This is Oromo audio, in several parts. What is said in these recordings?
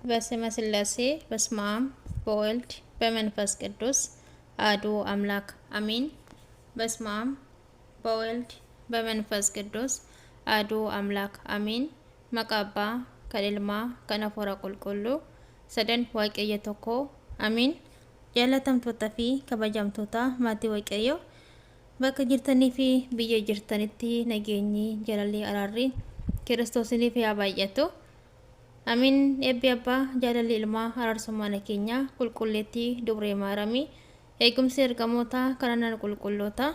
በስመ ሥላሴ በስመ አብ በወልድ በመንፈስ ቅዱስ አሐዱ አምላክ አሜን። በስመ አብ በወልድ በመንፈስ ቅዱስ አሐዱ አምላክ አሜን። መቃባ ከልልማ ከነፎራ ቁልቁሉ ሰደን ዋቀየ ቶኮ አሜን። jaalatamtoota fi kabajamtoota maatii waaqayyo bakka jirtanii fi biyya jirtanitti nageenyi jaalalli araarri kiristoosiniif yaa baay'atu amin. Eebbi abbaa jaalalli ilmaa araarsummaan keenya qulqulleetti dubree maaramii eegumsi ergamoota kanaan qulqulloota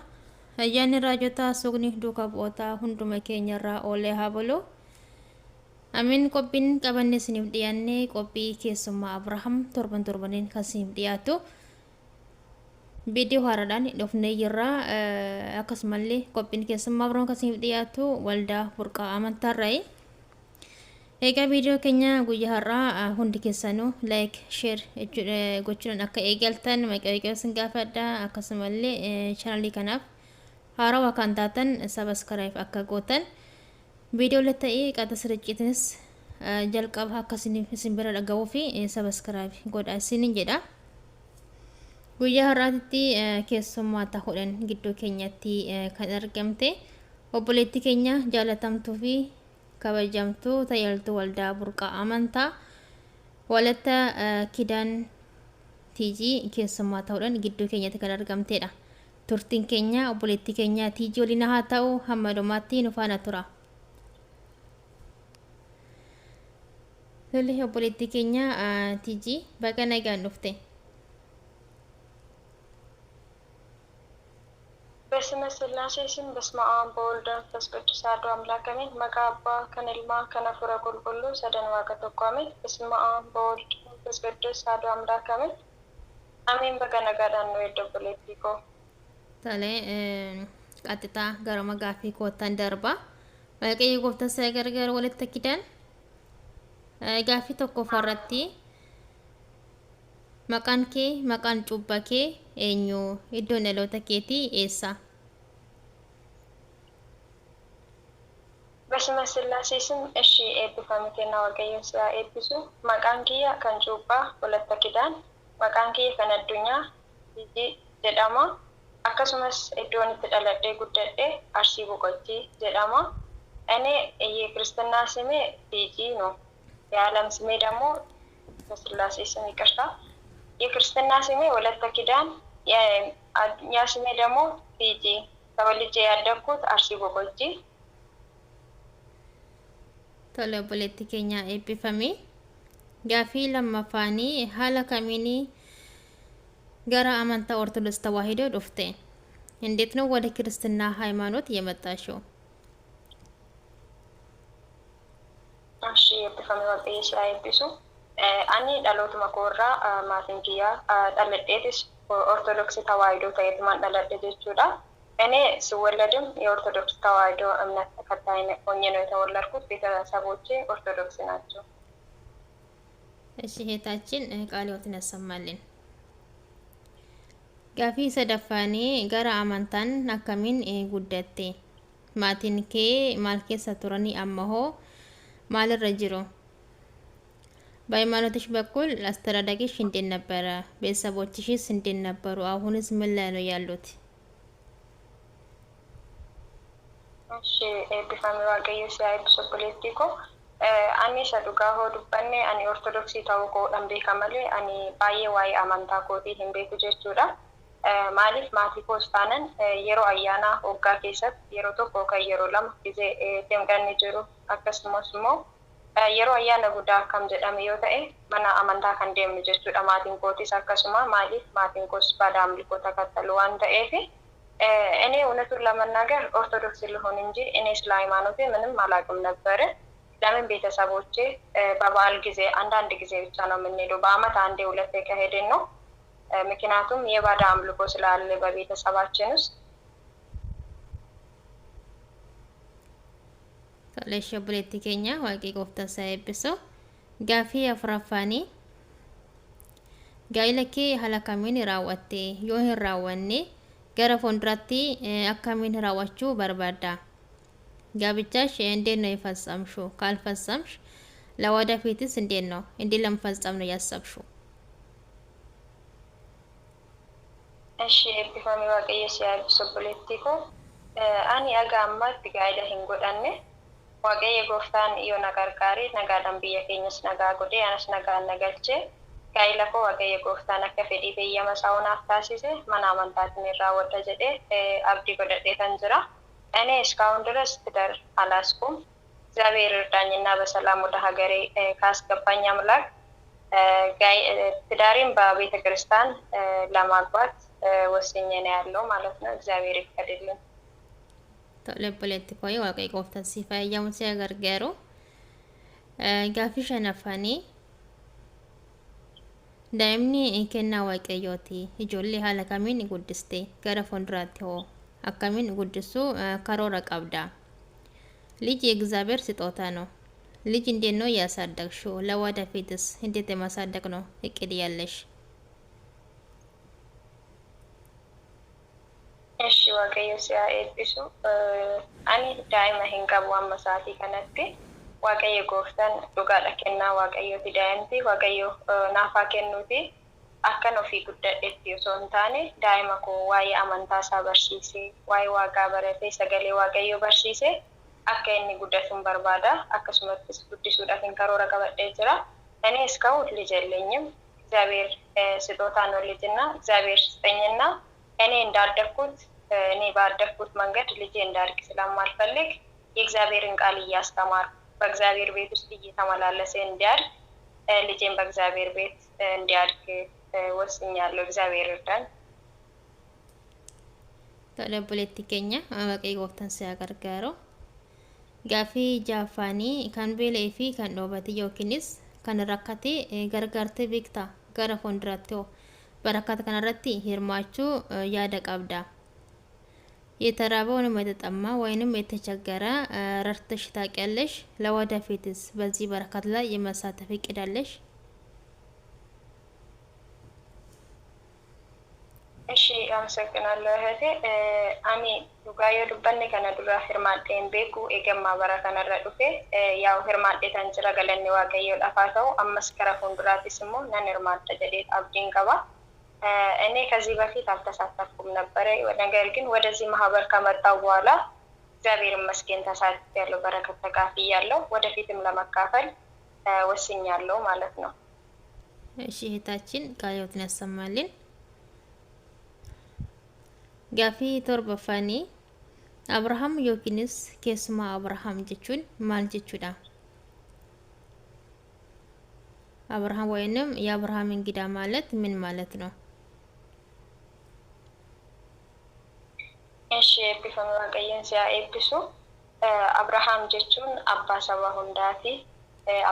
ayyaanni raajota suuqni duukaa bu'oota hunduma keenyarraa oolee haa bulu amin. Qophiin qabanne isiniif dhiyaanne qophii keessummaa Abrahaam torbaniin kan isiniif dhiyaatu viidiyoo haaraadhaan dhufnee jirra. Akkasumallee qophiin keessummaa Abrahaam kan isiniif dhiyaatu waldaa burqaa amantaarraayi. Egaa viidiyoo keenya guyyaa har'aa hundi keessanuu like share gochuudhaan akka eegaltan maqaa sin gaafadha. Akkasumallee chaanalii kanaaf haarawaa kan taatan subscribe akka gootan video ለታይ ቃተ ስርጭትንስ jalqaba akkasiniif isin bira dhaga'uu fi subscribe godhaa isinin jedha. Guyyaa har'aatti keessummaa ta'uudhaan gidduu keenyatti kan argamte obboleettii keenya jaalatamtuu fi kabajamtuu tajaajiltuu waldaa burqaa amantaa walatta kidaan tiijii keessummaa ta'uudhaan gidduu keenyatti kan argamtedha. Turtiin keenya obboleettii keenya tiijii waliin haa ta'u hamma dhumaatti nu faana tura. Lolli obboleettii keenya tiijii baga nagaan dhufte. በስመ ሥላሴ ስም በስመ አብ በወልድ በመንፈስ ቅዱስ አሐዱ አምላክ አሜን። መቃ አባ ከነልማ ከነፉረ ቁልቁሉ ሰደን ዋቀ ተቋሜ በስመ አብ በወልድ በመንፈስ ቅዱስ አሐዱ አምላክ አሜን አሜን። በገነጋዳን ነው የደብሌቲኮ ታለ ቀጥታ ገረመ ጋፊ ኮታን ደርባ waaqayyo gooftaan isaa gargaar walitti kidaan gaafii tokko farratti maqaan kee maqaan cubbaa kee eenyu iddoon dhaloota keetii eessa? በስመ ሥላሴ ስም እሺ ኤብፋሚቴና waaqayyo isaa eebbisu maqaan kiyya kan cuuphaa walatta kidaan maqaan kiyya kan addunyaa tiijii jedhama. Akkasumas iddoon itti dhaladhee guddadhe Arsii Boqojjii jedhama. እኔ የክርስትና ስሜ ቲጂ ነው። የዓለም ስሜ ደግሞ በስላሴ ስም ይቅርታ። የክርስትና ስሜ ወለተ ኪዳን፣ የአዱኛ ስሜ ደግሞ ቲጂ። ተወልጄ ያደግኩት አርሲ ቦቆጂ። ቶሎ obboleettii keenya eebbifame. Gaafii lammaffaan haala kamiin gara amantaa ኦርቶዶክስ ተዋሕዶ dhufte? እንዴት ነው ወደ ክርስትና ሃይማኖት የመጣሽው? እሺ ኤብፋሜ waaqayyo isaa eebbisu. Ani dhalootuma koorraa maatiin kiyyaa dhaladheetis ኦርቶዶክስ ተዋሕዶ ta'eetumaan dhaladhe jechuudha. እኔ ስወለድም የኦርቶዶክስ ተዋሕዶ እምነት ተከታይ ሆኜ ነው የተወለድኩት። ቤተሰቦቼ ኦርቶዶክስ ናቸው። እሺ እህታችን ቃለ ሕይወትን ያሰማልን። Gaafii sadaffaan gara amantaan akkamiin guddatte? Maatiin kee maal keessa turanii amma hoo maalirra jiru? በሃይማኖትሽ በኩል አስተዳደግሽ እንዴት ነበረ? ቤተሰቦችሽስ እንዴት ነበሩ? አሁንስ ምን ላይ ነው ያሉት? እሺ ኤብፋሜ waaqayyo isaa eebbisu obboleettii koo. Ani isa dhugaa hoo dubbanne ani ortodoksii ta'uu koodhaan beeka malee ani baay'ee waa'ee amantaa kootii hin beeku jechuudha. Maaliif maatii koos taanan yeroo ayyaanaa waggaa keessatti yeroo tokko kan yeroo lama gisee deemganni jiru. Akkasumas immoo yeroo ayyaana guddaa akkam jedhame yoo ta'e mana amantaa kan deemnu jechuudha maatiin kootis akkasuma. Maaliif maatiin koos baada amልኮታ ተከተሉ waan ta'eef እኔ እውነቱን ለመናገር ኦርቶዶክስ ልሆን እንጂ እኔ ስለ ሃይማኖቴ ምንም አላውቅም ነበር። ለምን ቤተሰቦቼ በበዓል ጊዜ አንዳንድ ጊዜ ብቻ ነው የምንሄደው። በአመት አንዴ ሁለቴ ከሄድን ነው። ምክንያቱም የባዳ አምልኮ ስላለ በቤተሰባችን ውስጥ። Tole obboleettii keenya waaqayyo gooftaan isaa eebbisu. Gaafii afuraffaan gaa'ila kee haala kamiin raawwatte? Yoo hin raawwanne gara fuulduraatti akkamiin raawwachuu barbaadda? ጋብቻሽ እንዴት ነው የፈጸምሽው? ካልፈጸምሽ ለወደፊትስ እንዴት ነው እንዴት ለመፈጸም ነው ያሰብሽው? እሺ ኤብቢፋሜ waaqayyo si haa eebbisu obboleettii koo. Ani aga ammaatti gaa'ela hin godhanne. Waaqayyo gooftaan yoo na gargaare nagaadhaan biyya keenyas nagaa godhee anas nagaan na galchee gaa'ela koo waaqayyo gooftaan akka fedhii beeyyama isaa naaf taasise mana amantaatiin raawwadha jedhee abdii godhadheetan jira. እኔ እስካሁን ድረስ ትዳር አላስኩም። እግዚአብሔር እርዳኝና በሰላም ወደ ሀገሬ ካስገባኝ አምላክ ትዳሬን በቤተ ክርስቲያን ለማግባት ወስኜ ነው ያለው ማለት ነው። እግዚአብሔር ይፍቀድልኝ። ተለበለቲ ቆይ ዋቀይ ቆፍተን ሲፋያሙ ሲያገርገሩ ጋፊ ሸነፋኒ ዳይምኒ ከና ዋቀዮቲ ይጆሊ ሀለካሚን ጉድስቴ ገረ ፎንድራቲዮ አካሚን ጉድሱ ካሮራ ቀብዳ ልጅ የእግዚአብሔር ስጦታ ነው። ልጅ እንዴት ነው ያሳደግሽው? ለወደፊትስ እንዴት የማሳደግ ነው እቅድ ያለሽ? እሺ waaqayyo si haa eebbisu. Ani daa'ima hin qabu amma sa'aatii kanatti. Waaqayyo gooftaan dhugaadha kennaa waaqayyooti daa'imti. Waaqayyo naaf haa kennuuti. Akkan ofii guddadhetti osoo hin taane daa'ima koo waa'ee amantaa isaa barsiisee waa'ee waaqaa baratee sagalee waaqayyoo barsiisee akka inni guddatuun barbaada. Akkasumattis guddisuudhaaf karoora qabadhee jira. እኔ እስካሁን ልጅ የለኝም። እግዚአብሔር ስጦታ ነው ልጅና እግዚአብሔር ስጠኝና እኔ እንዳደግኩት እኔ ባደግኩት መንገድ ልጄ እንዳድግ ስለማልፈልግ የእግዚአብሔርን ቃል እያስተማርኩ በእግዚአብሔር ቤት ውስጥ እየተመላለሰ እንዲያድግ ልጄን በእግዚአብሔር ቤት እንዲያድግ ወስኛለሁ። እግዚአብሔር ይርዳኝ። ተለበለቲ ከኛ አበቀይ ጎፍተን ሲያገርጋሮ ጋፊ ጃፋኒ ካን ቤሌፊ ካን ዶበት ዮኪኒስ ካን ረካቲ ገርጋርቴ ቢክታ ገረ ፎንድራቴው በረካት ከነረቲ ሂርማቹ ያደቀብዳ የተራበውን መተጠማ ወይንም የተቸገረ ረርተሽ ታውቂያለሽ? ለወደፊትስ በዚህ በረካት ላይ የመሳተፍ እቅዳለሽ? እሺ አመሰግናለሁ እህቴ። አኒ ዱጋዮ ዱበኔ ከነ ዱራ hirmaadheen beeku eegamma bara kanarra dhufe yaው hirmaadheetan jira galanni waaqayyo dhafaata'u ammas kara fuulduraattis immoo nan hirmaadha jedhee abdiin qaba። እኔ ከዚህ በፊት አልተሳተፍኩም ነበር። ነገር ግን ወደዚህ ማህበር ከመጣሁ በኋላ እግዚአብሔር ይመስገን ተሳትፌያለሁ፣ በረከት ተካፍያለሁ። ወደፊትም ለመካፈል ወስኛለሁ ማለት ነው። እሺ እህታችን ቃልዎትን ያሰማልን። ጋፊ ቶርበፋኒ አብርሃም ዮኪንስ ኬስማ አብርሃም ጀቹን ማል ጀቹዳ አብርሃም ወይንም የአብርሃም እንግዳ ማለት ምን ማለት ነው? እሺ ኤብቢፋሜ waaqayyoon si haa eebbisu. Abrahaam jechuun abbaa saba hundaati,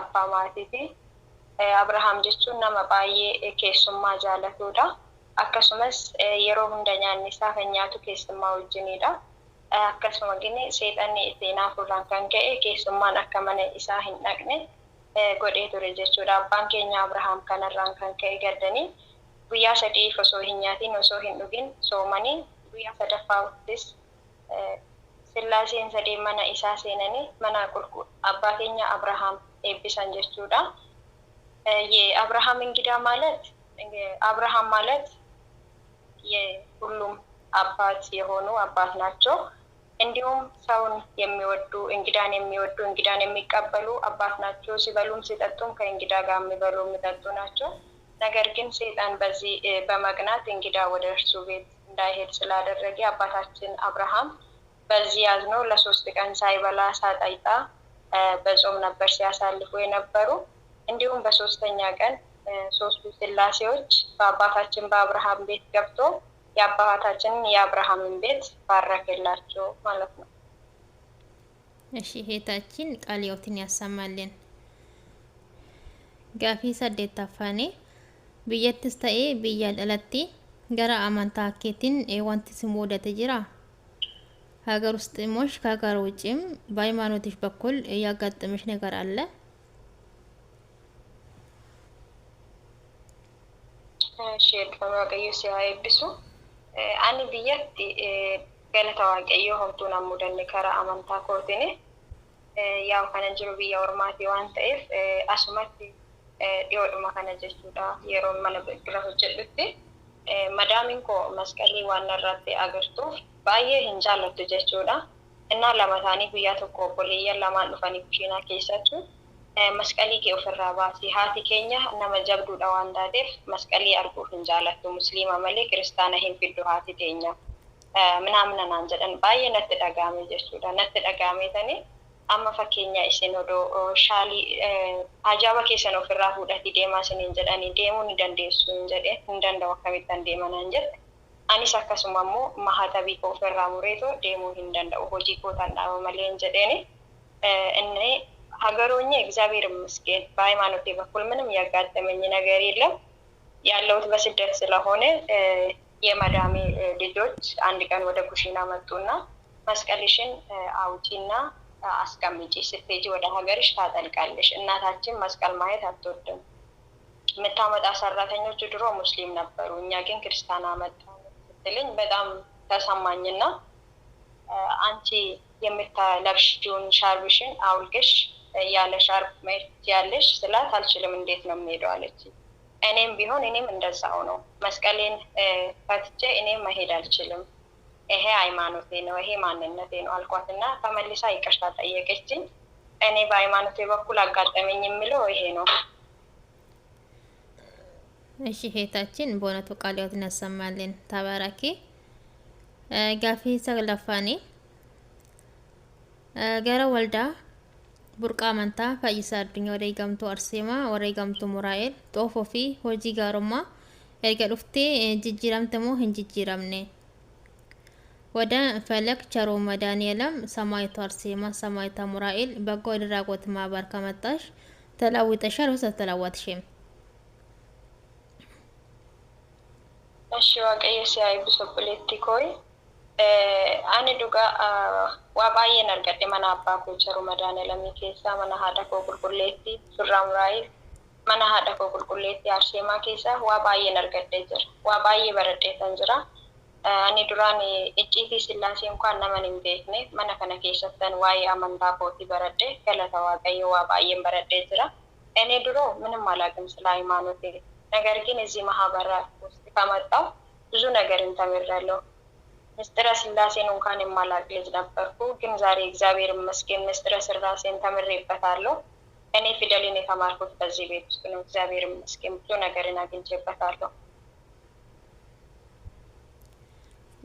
abbaa maatiiti. Abrahaam jechuun nama baay'ee keessummaa jaalatudha. Akkasumas yeroo hunda nyaanni isaa kan nyaatu keessummaa wajjinidha. Akkasuma gini seexanni itti naafuudhaan kan ka'e keessummaan akka mana isaa hin dhaqne godhee ture jechuudha. Abbaan keenya Abrahaam kanarraan kan ka'e gaddanii guyyaa sadii osoo hin nyaatiin osoo hin dhugin soomanii guyyaa sadaffaattis sillaaseen sadii mana isaa seenanii mana abbaa keenya Abrahaam eebbisan jechuudha። የአብርሃም እንግዳ ማለት አብርሃም ማለት የሁሉም አባት የሆኑ አባት ናቸው። እንዲሁም ሰውን የሚወዱ እንግዳን የሚቀበሉ አባት ናቸው። ሲበሉም ሲጠጡም ከእንግዳ ጋር የሚበሉ የሚጠጡ ናቸው። ነገር ግን ሰይጣን በዚህ በመቅናት እንግዳ ወደ እርሱ ቤት እንዳይሄድ ስላደረገ አባታችን አብርሃም በዚህ አዝኖ ለ3 ቀን ሳይበላ ሳይጠጣ በጾም ነበር ሲያሳልፉ የነበሩ። እንዲሁም በሶስተኛ ቀን ሶስቱ ስላሴዎች በአባታችን በአብርሃም ቤት ገብቶ የአባታችንን የአብርሃምን ቤት ባረከላቸው ማለት ነው። እሺ እህታችን ቃልዎትን ያሰማልን። ጋፊ ሰደታፋኔ ብየትስ ተኤ ብያ ደለቲ ገራ አማንታ ኬቲን ዋንቲ ሲሞደተ ጅራ ሀገር ውስጥ ሞሽ ከሀገር ውጭም በሃይማኖትሽ በኩል ያጋጠመሽ ነገር አለ? እሺ ኤብቢፋሜ waaqayyo si haa eebbisu. Ani biyyatti galata waaqayyoo homtuu nan mudanne karaa amantaa kootiin Yaa kana jiru biyya ormaati waan ta'eef asumatti dhiyoodhuma kana jechuudha yeroo mana bira hojjedhutti madaamiin koo masqalii waan irratti agartuuf baay'ee hin jaallattu jechuudha. Innaa lama taanii guyyaa tokko obboleeyyan lamaan dhufanii kushiinaa keessattu masqalii kee ofirraa baasii haati keenya nama jabduudha waan taateef masqalii arguuf hin jaallattu musliima malee kiristaana hin fiddu haati teenya ምናምን naan jedhan baay'ee natti dhagahame jechuudha. Natti dhagahameetanii amma fakkeenya isin odoo shaalii ajaaba keessan ofirraa fuudhati deemaa isiniin jedhanii deemuu ni dandeessu hin jedhe hin danda'u akkamittan deemanaan jette. Anis akkasuma immoo mahatabii koo ofirraa mureetoo deemuu hin danda'u hojii kootaan dhaaba malee hin jedheeni inni ሀገሮኛ እግዚአብሔር ይመስገን በሃይማኖቴ በኩል ምንም ያጋጠመኝ ነገር የለም። ያለሁት በስደት ስለሆነ የመዳሜ ልጆች አንድ ቀን ወደ ኩሽና መጡና መስቀልሽን አውጪና አስቀምጪ ስትሄጂ ወደ ሀገርሽ ታጠልቃለሽ እናታችን መስቀል ማየት አትወድም የምታመጣ ሰራተኞቹ ድሮ ሙስሊም ነበሩ እኛ ግን ክርስቲያን አመጣን ስትልኝ በጣም ተሰማኝና አንቺ የምታለብሽውን ሻርብሽን አውልቀሽ ያለ ሻርፕ መሄድ ያለሽ ስላት አልችልም እንዴት ነው የምሄደው አለች። እኔም ቢሆን እኔም እንደዛው ነው መስቀሌን ፈትቼ እኔም መሄድ አልችልም ይሄ ሃይማኖቴ ነው ይሄ ማንነቴ ነው አልኳትና ተመልሳ ይቅርታ ጠየቀችኝ። እኔ በሃይማኖቴ በኩል አጋጠመኝ የምለው ይሄ ነው። እሺ ሄታችን በእውነቱ ቃልዎት እናሰማለን ተባረኪ። ጋፊ ሰግለፋኒ ገረ ወልዳ burqa amantaa fayyisaa addunyaa wareegamtuu arseemaa wareegamtuu muraa'el xoofoo fi hojii gaarummaa erga dhuftee jijjiiramte moo hin jijjiiramne ወደ ፈለክ ቸሮ መድኃኒዓለም ሰማዕቷ አርሴማ ሰማዕቷ ሙራኤል በጎ አድራጎት ማህበር ከመጣሽ ተለውጠሻል ወይስ አልተለወጥሽም? እሺ ዋቀየ ሲያይብሶ ፖለቲኮይ ani duga waa baay'een argadhe mana abbaa koo ቸሩ መድኃኒዓለም keessa mana haadha koo qulqulleetti surraa muraa'el mana haadha koo qulqulleetti arseemaa keessa waa baay'een argadhe jira waa baay'ee baradheetan jira. Ani duraan icciitii sillaasee እንኳን naman hin beekne mana kana keessattan waa'ee amantaa kootii baradhe galata waaqayyo waa baay'een baradhee jira. እኔ ድሮ ምንም አላውቅም ስለ ሃይማኖቴ ነገር ግን እዚህ ማህበር ውስጥ ከመጣሁ ብዙ ነገርን ተምሬያለሁ። ምስጢረ ስላሴን እንኳን የማላውቅ ልጅ ነበርኩ ግን ዛሬ እግዚአብሔር ይመስገን ምስጢረ ስላሴን ተምሬበታለሁ። እኔ ፊደልን የተማርኩት በዚህ ቤት ውስጥ ነው። እግዚአብሔር ይመስገን ብዙ ነገርን አግኝቼበታለሁ።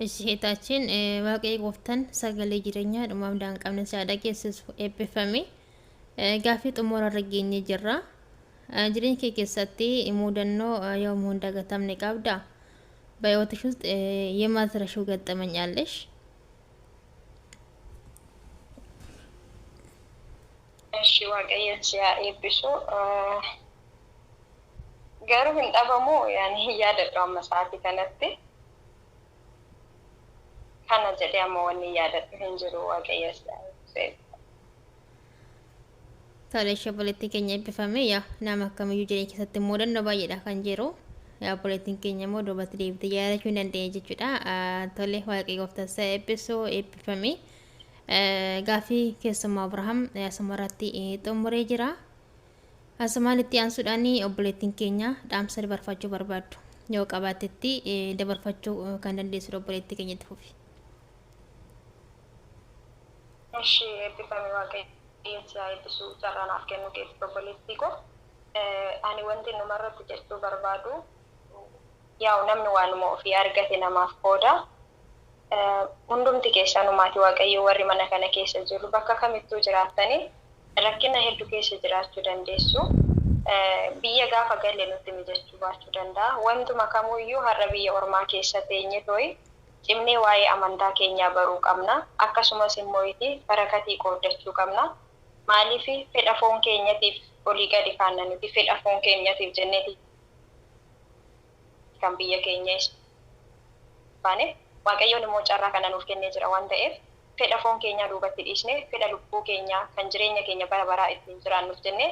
እሺ ሄታችን ዋቀይ ጎፍተን ሰገለ ጅረኛ ደማም ዳንቀምነ ሲያዳቄስስ ኤፒፈሚ ጋፊ ጥሞራ ረገኝ ጅራ ጅሬን ከከሰቲ ሙደኖ ያው ሙንዳ ገተምነ ቀብዳ በህይወትሽ ውስጥ የማትረሺው ገጠመኝ አለሽ? እሺ ዋቀየ ሲያኤብሶ ገሩ እንጣበሙ ያኔ ያደረው መስዋዕት ከነቴ ካና ጀዲያሞ ወኒ ያደረው እንጅሩ ዋቀየ ሲያኤ ታለሽ ፖለቲከኛ ኤፒፈሚ ያ ናማከመዩ ጅሬን ከሰቲ ሙደኖ ባየዳ ካንጀሮ ያ ፖለቲከኛ ሞዶ በትሪብ ተያያችሁ እንደንደ ይጅቹዳ ቶሌ ዋቂ ጎፍተሰ ኤፒሶ ኤፒፈሚ ጋፊ ከሰማ አብርሃም ያሰማራቲ ጦምሬ ጅራ አሰማልቲ አንሱዳኒ ኦፖለቲከኛ ዳምሰል በርፋቹ በርባዱ ነው ቀባተቲ ደበርፋቹ ካንደንደ ስሮ ፖለቲከኛ ተፉፊ እሺ ኤፒፈሚ ዋቂ ኤፒሶ ጨራና አፍከኑ ከስ ፖለቲኮ ani wanti numarratti jechuu barbaadu yaa'u namni waanuma ofii argate namaaf qooda hundumti keessanumaati waaqayyo warri mana kana keessa jiru bakka kamittuu jiraattanii rakkina hedduu keessa jiraachuu dandeessu biyya gaafa galle nutti mijachuu baachuu danda'a wantuma kamuyyuu har'a biyya ormaa keessa teenye tooyi cimnee waa'ee amantaa keenyaa baruu qabna akkasumas immoo barakatii qooddachuu qabna maaliif fedha foon keenyatiif olii gadi kaanna nuti fedha foon keenyatiif jenneeti kan biyya keenya baane waaqayyoon immoo carraa kana nuuf kennee jira waan ta'eef fedha foon keenyaa duubatti dhiisne fedha lubbuu keenyaa kan jireenya keenya bara baraa ittiin jiraannuuf jennee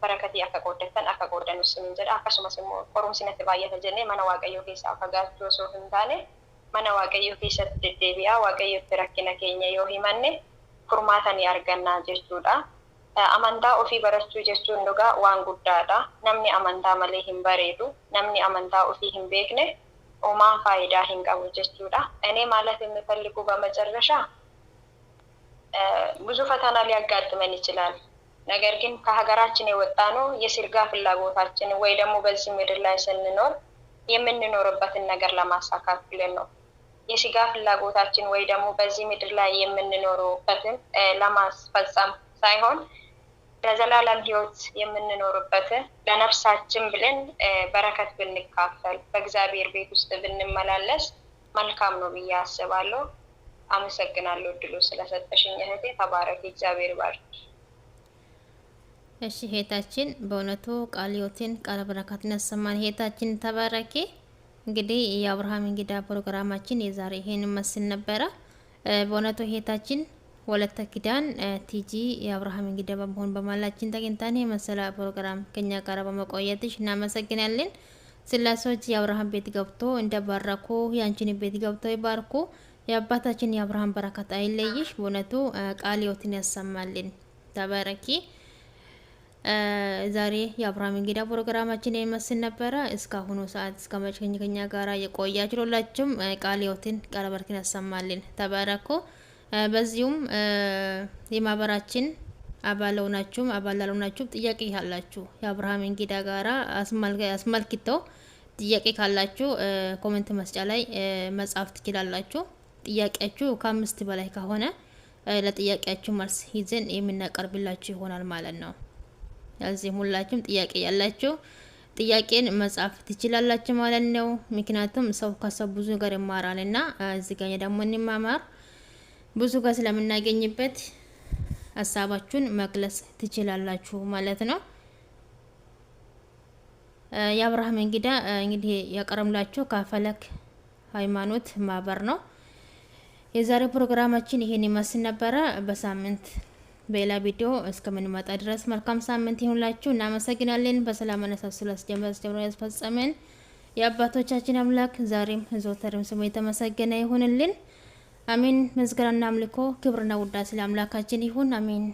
barakatii akka qooddattan akka qooddanus siniin jedha akkasumas immoo qorumsi natti baay'ata jennee mana waaqayyoo keessaa fagaachuu osoo hin taane mana waaqayyoo keessatti deddeebi'aa waaqayyootti rakkina keenya yoo himanne furmaatanii argannaa jechuudha. Amantaa ofii barachuu jechuun dhugaa waan guddaadha. Namni amantaa malee hin bareedu, namni amantaa ofii hin beekne homaa faayidaa hin qabu jechuudha. እኔ ማለት የምፈልገው በመጨረሻ ብዙ ፈተና ሊያጋጥመን ይችላል። ነገር ግን ከሀገራችን የወጣነው የስጋ ፍላጎታችን ወይ ደግሞ በዚህ ምድር ላይ ስንኖር የምንኖርበትን ነገር ለማሳካት ብለን ነው። የስጋ ፍላጎታችን ወይ ደግሞ በዚህ ምድር ላይ የምንኖርበትን ለማስፈጸም ሳይሆን ለዘላለም ህይወት የምንኖርበትን ለነፍሳችን ብለን በረከት ብንካፈል በእግዚአብሔር ቤት ውስጥ ብንመላለስ መልካም ነው ብዬ አስባለሁ። አመሰግናለሁ እድሉ ስለሰጠሽኝ እህቴ። ተባረክ፣ እግዚአብሔር ይባርክ። እሺ እህታችን በእውነቱ ቃለ ሕይወትን ቃለ በረከትን ያሰማን። እህታችን ተባረኪ። እንግዲህ የአብርሃም እንግዳ ፕሮግራማችን የዛሬ ይሄን መስል ነበረ። በእውነቱ እህታችን ወለተ ኪዳን ቲጂ የአብርሃም እንግዳ በመሆን በማላችን ተገኝታን የመሰለ ፕሮግራም ከኛ ጋር በመቆየትሽ እናመሰግናለን። ስላሶች የአብርሃም ቤት ገብቶ እንደባረኩ ያንቺን ቤት ገብቶ ይባርኩ። የአባታችን የአብርሃም በረከት አይለይሽ። በእውነቱ ቃለ ሕይወትን ያሰማልን። ተባረኪ። ዛሬ የአብርሃም እንግዳ ፕሮግራማችን የመስል ነበረ። እስካሁኑ ሰዓት እስከ መጨረሻ ከኛ ጋር የቆያችሁ ሁላችሁም ቃለ ሕይወትን ቃለ በረከትን ያሰማልን። ተባረኩ። በዚሁም የማህበራችን አባል ሆናችሁ ጥያቄ ካላችሁ የአብርሃም እንግዳ ጋራ አስመልክተው ጥያቄ ካላችሁ ኮሜንት መስጫ ላይ መጻፍ ትችላላችሁ። ጥያቄያችሁ ከ5 በላይ ከሆነ ለጥያቄያችሁ መልስ ይዘን የምናቀርብላችሁ ይሆናል ማለት ነው። ስለዚህ ሁላችሁም ጥያቄ ያላችሁ ጥያቄን መጻፍ ትችላላችሁ ማለት ነው። ምክንያቱም ሰው ከሰው ብዙ ነገር ይማራልና እዚህ ጋር ደግሞ እንማማር ብዙ ጋር ስለምናገኝበት ሀሳባችሁን መግለጽ ትችላላችሁ ማለት ነው። የአብርሃም እንግዳ እንግዲህ ያቀረብላችሁ ከፈለክ ሃይማኖት ማህበር ነው። የዛሬ ፕሮግራማችን ይሄን ይመስል ነበረ። በሳምንት በሌላ ቪዲዮ እስከምንመጣ ድረስ መልካም ሳምንት ይሁንላችሁ። እናመሰግናለን። በሰላም አነሳስላስ ጀምሮ ያስፈጸመን የአባቶቻችን አምላክ ዛሬም ዘወትርም ስሙ የተመሰገነ ይሁንልን። አሜን። ምስጋናና አምልኮ ክብርና ውዳሴ ለአምላካችን ይሁን። አሜን።